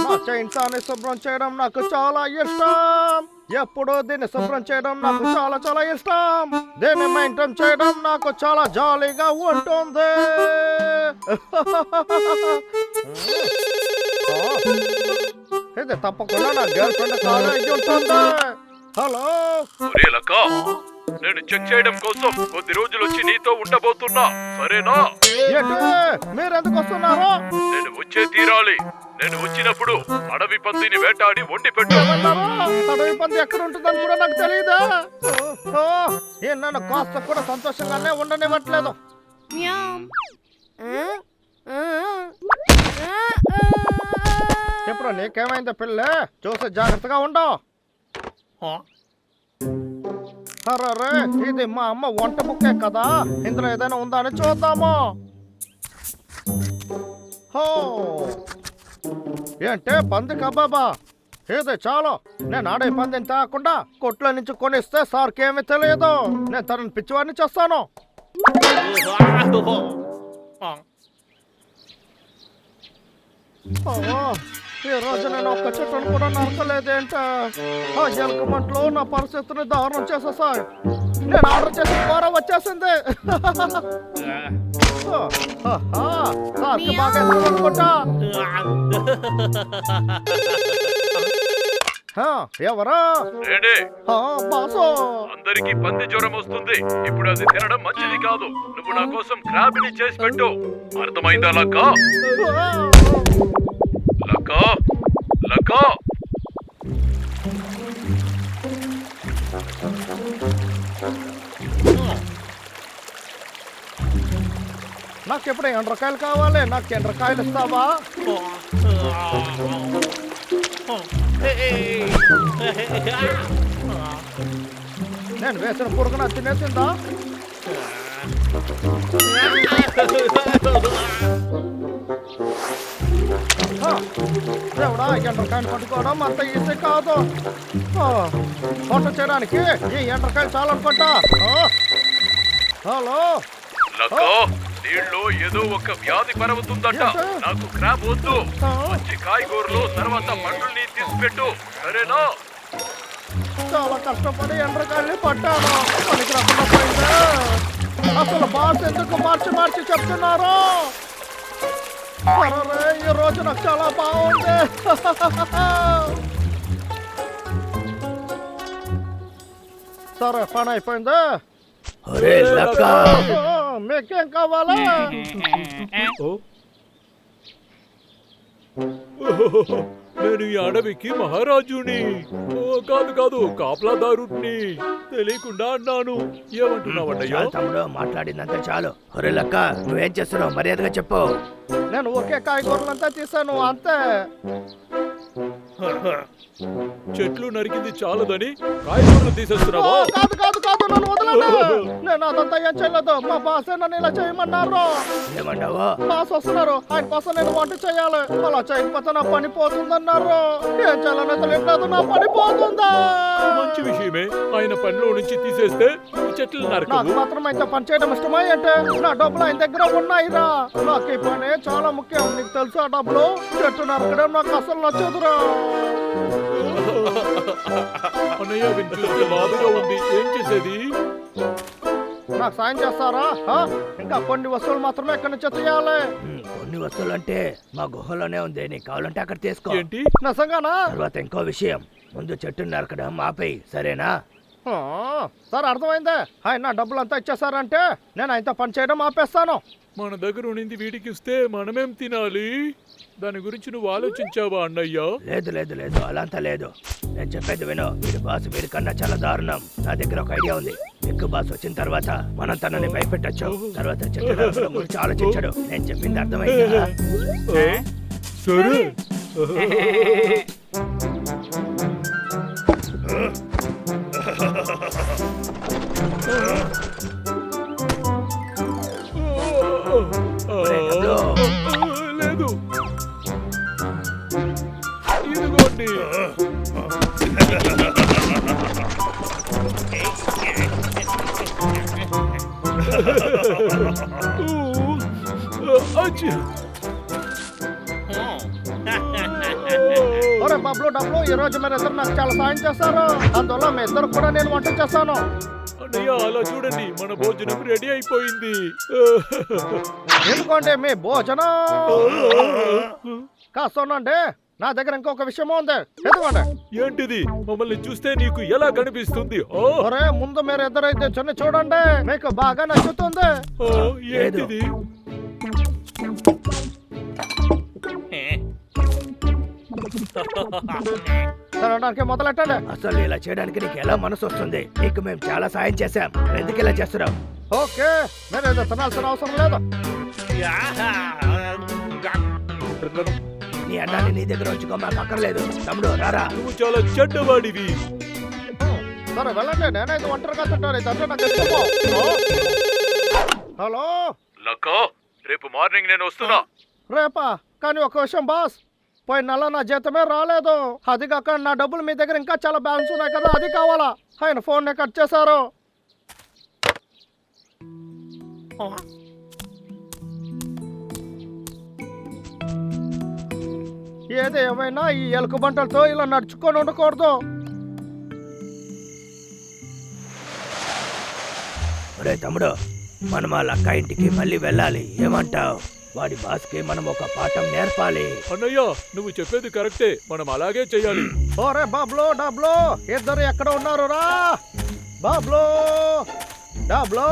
నా చైన్సాన్ని శుభ్రం చేయడం నాకు చాలా ఇష్టం. ఎప్పుడూ దీన్ని శుభ్రం చేయడం నాకు చాలా చాలా ఇష్టం. దీన్ని మెయింటైన్ చేయడం నాకు చాలా జాలీగా ఉంటుంది. ఇది తప్పకుండా నా గర్ల్ ఫ్రెండ్ కాలేజీ ఉంటుంది. హలో, నేను చెక్ చేయడం కోసం కొద్ది రోజులు వచ్చి నీతో ఉండబోతున్నా, సరేనా? ఏంటి మీరెందుకు వస్తున్నారు? నేను వచ్చే తీరాలి. నేను వచ్చినప్పుడు అడవి పందిని వేటాడి వండి పెట్టు. అడవి పంది ఎక్కడ ఉంటుందని కూడా నాకు తెలియదా? నన్ను కాస్త కూడా సంతోషంగానే ఉండనివ్వట్లేదు. ఎప్పుడు నీకేమైందో పిల్ల? చూసి జాగ్రత్తగా ఉండవు. అరే, ఇది మా అమ్మ వంట బుక్కే కదా, ఇందులో ఏదైనా ఉందా అని చూద్దాము. హో, ఏంటే పంది కబాబా? ఇది చాలు. నేను ఆడే పందిని తాకుండా కొట్లో నుంచి కొనిస్తే సార్కి ఏమీ తెలియదు. నేను తనని పిచ్చివాడిని చేస్తాను. ఈ రోజు నేను ఒక్క చెట్టును కూడా నరకలేదేంట. ఆ ఎలుక మంటలో నా పరిస్థితిని దారుణం చేసేసాయి. నేను ఆర్డర్ చేసిన కూర వచ్చేసింది. బాగా అనుకుంటా. ఎవరా? బాసు, అందరికి పంది జ్వరం వస్తుంది. ఇప్పుడు అది తినడం మంచిది కాదు. నువ్వు నా కోసం క్రాబ్ ని చేసి పెట్టు, అర్థమైందా? లక్క లక్క లక్క. నాకు ఎప్పుడు ఎండ్రకాయలు కావాలి. నాకు ఎండ్రకాయలు ఇస్తావా? నేను వేసిన పురుగున తినేసిందా? దేవుడా, ఎండ్రకాయలు పట్టుకోవడం అంత ఈజీ కాదు. వంట చేయడానికి ఈ ఎండ్రకాయలు చాలనుకుంటా. హలో, నీళ్ళు ఏదో ఒక వ్యాధి పరవుతుందట. నాకు క్రాబ్ వద్దు. మంచి కాయగూరలు తర్వాత పండుల్ని తీసిపెట్టు, సరేనా? చాలా కష్టపడి ఎండ్రకాయల్ని పట్టాను. పనికి రాకుండా పోయిందా? అసలు బాస్ ఎందుకు మార్చి మార్చి చెప్తున్నారు? ఈ రోజు నాకు చాలా బాగుంది. సరే, పని అయిపోయిందా? మీకేం కావాలా? నేను ఈ అడవికి మహారాజుని. కాదు కాదు, కాపలాదారుని. తెలియకుండా అన్నాను. ఏమంటున్నావయ్యా? తమ్ముడు, మాట్లాడిందంతా చాలు. ఒరే లక్క, నువ్వేం చేస్తున్నావు? మర్యాదగా చెప్పు. నేను ఒకే కాయగూరలంతా తీసాను, అంతే. చెట్లు నరికింది చాలదని కాయగూరలు తీసేస్తున్నావా? కాదు కాదు కాదు, నన్ను వదలండి. నేను అదంతా ఏం చేయలేదు. మా బాస్ నన్ను ఇలా చేయమన్నారు. ఏమన్నావు? బాస్ వస్తున్నారు, ఆయన కోసం నేను వంట చేయాలి. అలా చేయకపోతే నా పని పోతుందన్నారు. ఏం చేయాలని తెలియట్లేదు. నా పని పోతుందా? మంచి విషయమే. ఆయన పనిలో నుంచి తీసేస్తే చెట్లు నాకు మాత్రం అయితే పని చేయడం ఇష్టమా అంటే? నా డబ్బులు ఆయన దగ్గర ఉన్నాయిరా. నాకు ఈ పని చాలా ముఖ్యం. నీకు తెలుసు ఆ డబ్బులు? చెట్టు నరకడం నాకు అసలు నచ్చదురా. అన్నయ్య, వినిపిస్తే బాధగా ఉంది. ఏం చేసేది? నాకు సాయం చేస్తారా? ఇంకా కొన్ని వస్తువులు మాత్రమే ఇక్కడి నుంచి తీయాలి. కొన్ని వస్తువులు అంటే మా గుహలోనే ఉంది. నీకు కావాలంటే అక్కడ తీసుకో. ఏంటి? నిజంగానా? తర్వాత ఇంకో విషయం, ముందు చెట్టు నరకడం ఆపేయి, సరేనా? సార్, అర్థమైందే. ఆయన నా డబ్బులు అంతా ఇచ్చేసారంటే నేను ఆయనతో పని చేయడం ఆపేస్తాను. మన దగ్గర ఉండింది వీటికి ఇస్తే మనమేం తినాలి? దాని గురించి నువ్వు ఆలోచించావా అన్నయ్య? లేదు లేదు లేదు, అలాంతా లేదు. నేను చెప్పేది విను. వీడి బాస్ వీడికన్నా చాలా దారుణం. నా దగ్గర ఒక ఐడియా ఉంది. ఎక్కువ బాస్ వచ్చిన తర్వాత మనం తనని భయపెట్టచ్చు. తర్వాత చెట్టు గురించి ఆలోచించడు. నేను చెప్పింది అర్థమైందా? సరే. లేదు, ఇదిగోండి. ఒరే బబ్లు డబ్లు ఈ రోజు మీరు ఇద్దరు నాకు చాలా సాయం చేస్తారు. అందువల్ల మీ ఇద్దరు కూడా నేను వంట చేస్తాను. అన్నయ్య అలా చూడండి, మన భోజనం రెడీ అయిపోయింది. ఎందుకంటే మీ భోజనం కాస్తానండి. నా దగ్గర ఇంకొక విషయం ఉంది. ఎందుకంటే ఏంటిది? మమ్మల్ని చూస్తే నీకు ఎలా కనిపిస్తుంది? ఒరే ముందు మీరు ఇద్దరైతే చిన్న చూడండి, మీకు బాగా నచ్చుతుంది. ఏంటిది? తినడానికి మొదలెట్టండి. అసలు ఇలా చేయడానికి నీకు ఎలా మనసు వస్తుంది? నీకు మేము చాలా సాయం చేశాం, ఎందుకు ఇలా చేస్తున్నావు? ఓకే, మీరు ఏదో తినాల్సిన అవసరం లేదు. నీ అన్నాన్ని నీ దగ్గర ఉంచుకో, మాకు అక్కర్లేదు. తమ్ముడు రారా. నువ్వు చాలా చెడ్డవాడివి. సరే వెళ్ళండి, నేనైతే ఒంటరిగా తింటాను. ఇదంటే నాకు ఇష్టము. హలో లక్కో, రేపు మార్నింగ్ నేను వస్తున్నా. రేపా? కానీ ఒక విషయం బాస్, పోయిన నెల నా జీతమే రాలేదు. అది కాక నా డబ్బులు మీ దగ్గర ఇంకా చాలా బ్యాలెన్స్ ఉన్నాయి కదా, అది కావాలా. ఆయన ఫోన్ కట్ చేశారు. ఏది ఏమైనా ఈ ఎలుక బంటలతో ఇలా నడుచుకొని ఉండకూడదు. ఒరే తమ్ముడు, మనం ఆ లక్క ఇంటికి మళ్ళీ వెళ్ళాలి. ఏమంటావ్? వాడి బాస్కి మనం ఒక పాఠం నేర్పాలి. అన్నయ్య నువ్వు చెప్పేది కరెక్టే, మనం అలాగే చెయ్యాలి. ఓరే బాబ్లో డబ్లో, ఇద్దరు ఎక్కడ ఉన్నారు రా? బాబ్లో డబ్లో,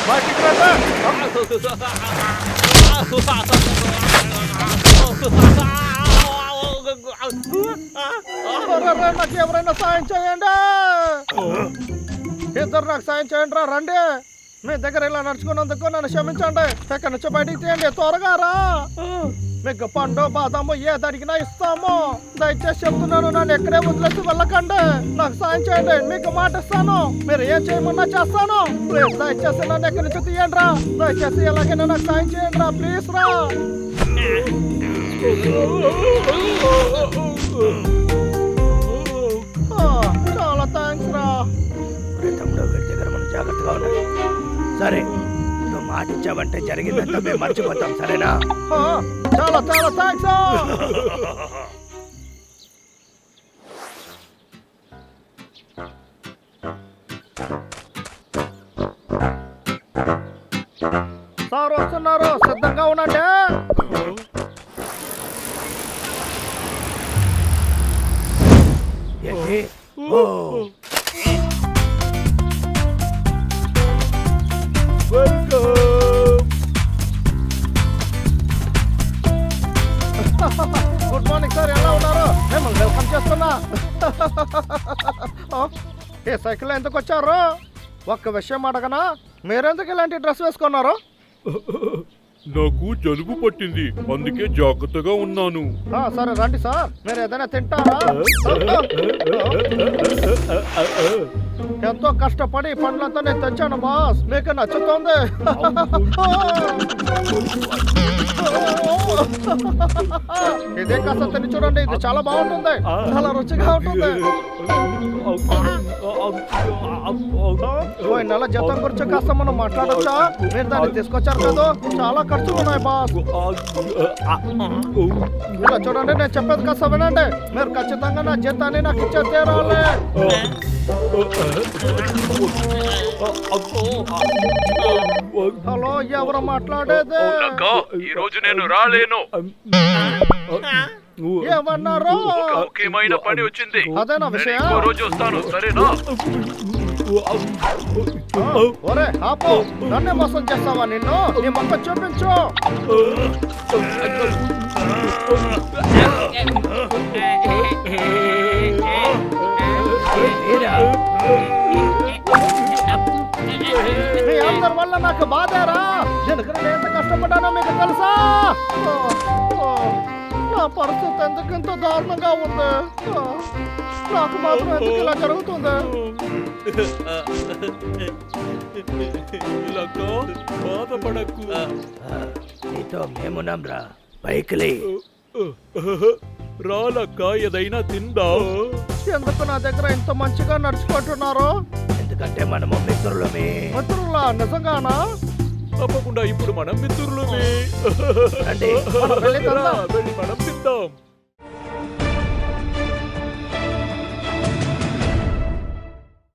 బయటికి రండి. నాకు ఎవరైనా సాయం చేయండి. ఇద్దరు నాకు సాయం చేయండి రా, రండి. మీ దగ్గర ఇలా నడుచుకున్నందుకు నన్ను క్షమించండి. ఎక్కడి నుంచి బయటికి తీయండి, త్వరగా రా. మీకు పండు బాదాము ఏది అడిగినా ఇస్తాము. దయచేసి చెప్తున్నాను, నన్ను ఎక్కడే వదిలేసి వెళ్ళకండి. నాకు సాయం చేయండి, మీకు మాట ఇస్తాను. మీరు ఏం చేయమన్నా చేస్తాను. ప్లీజ్ దయచేసి నన్ను ఎక్కడి నుంచి తీయండి రా. దయచేసి ఎలాగైనా నాకు సాయం చేయండి రా, ప్లీజ్ రా. చాలా థ్యాంక్స్ రా. ఒరే తమ్ముడు, వీడి దగ్గర మనం జాగ్రత్తగా ఉండాలి. సరే, నువ్వు మాట ఇచ్చావంటే జరిగిందంతా మేము మర్చిపోతాం, సరేనా? చాలా చాలా థ్యాంక్స్. సార్ వస్తున్నారు, సిద్ధంగా ఉండండి. ఏంటి? ఓ గుడ్ మార్నింగ్ సార్, ఎలా ఉన్నారు? మిమ్మల్ని వెల్కమ్ చేస్తున్నా. ఏ సైకిల్ ఎందుకు వచ్చారు? ఒక్క విషయం అడగనా, మీరెందుకు ఇలాంటి డ్రెస్ వేసుకున్నారు? నాకు జలుబు పట్టింది, అందుకే జాగ్రత్తగా ఉన్నాను. సరే రండి సార్, మీరు ఏదైనా తింటారా? ఎంతో కష్టపడి ఈ పండ్లంతా నేను తెచ్చాను బాస్, మీకు నచ్చుతుంది. ఇదే కాస్త తిని చూడండి, ఇది చాలా బాగుంటుంది, చాలా రుచిగా ఉంటుంది. పోయిన నెల జీతం గురించి కాస్త మనం మాట్లాడొచ్చా? మీరు దాన్ని తీసుకొచ్చారు కదా, చాలా ఖర్చులు ఉన్నాయి బాస్. ఇలా చూడండి, నేను చెప్పేది కాస్త వినండి. మీరు ఖచ్చితంగా నా జీతాన్ని నాకు ఇచ్చే తీరాలి. హలో, ఎవరు మాట్లాడేది? లక్కో, ఈ రోజు నేను రాలేను. ఏమన్నారు? ఒక ముఖ్యమైన పని వచ్చింది. అదేనా నేను విషయం? ఇంకో రోజు వస్తాను, సరేనా? ఒరే ఆపో, నన్నే మోసం చేస్తావా? నిన్ను నీ మొక్క చూపించు. మీ అందరి వల్ల నాకు బాధేరా. దీనికి నేను ఎంత కష్టపడ్డానో మీకు తెలుసా? నా పరిస్థితి ఎందుకు ఇంత దారుణంగా ఉంది? నాకు మాత్రం ఎందుకు ఇలా జరుగుతుంది? బాధపడకు, నీతో మేమున్నాం రా, పైకిలే. రాలక్క, ఏదైనా తిందా? ఎందుకు నా దగ్గర ఇంత మంచిగా నడుచుకుంటున్నారు? ఎందుకంటే మనము మిత్రులమే. మిత్రులా? నిజంగానా? తప్పకుండా, ఇప్పుడు మనం మిత్రులమే. రండి. మనం వెళ్ళి తిందాం. వెళ్ళి మనం తిందాం.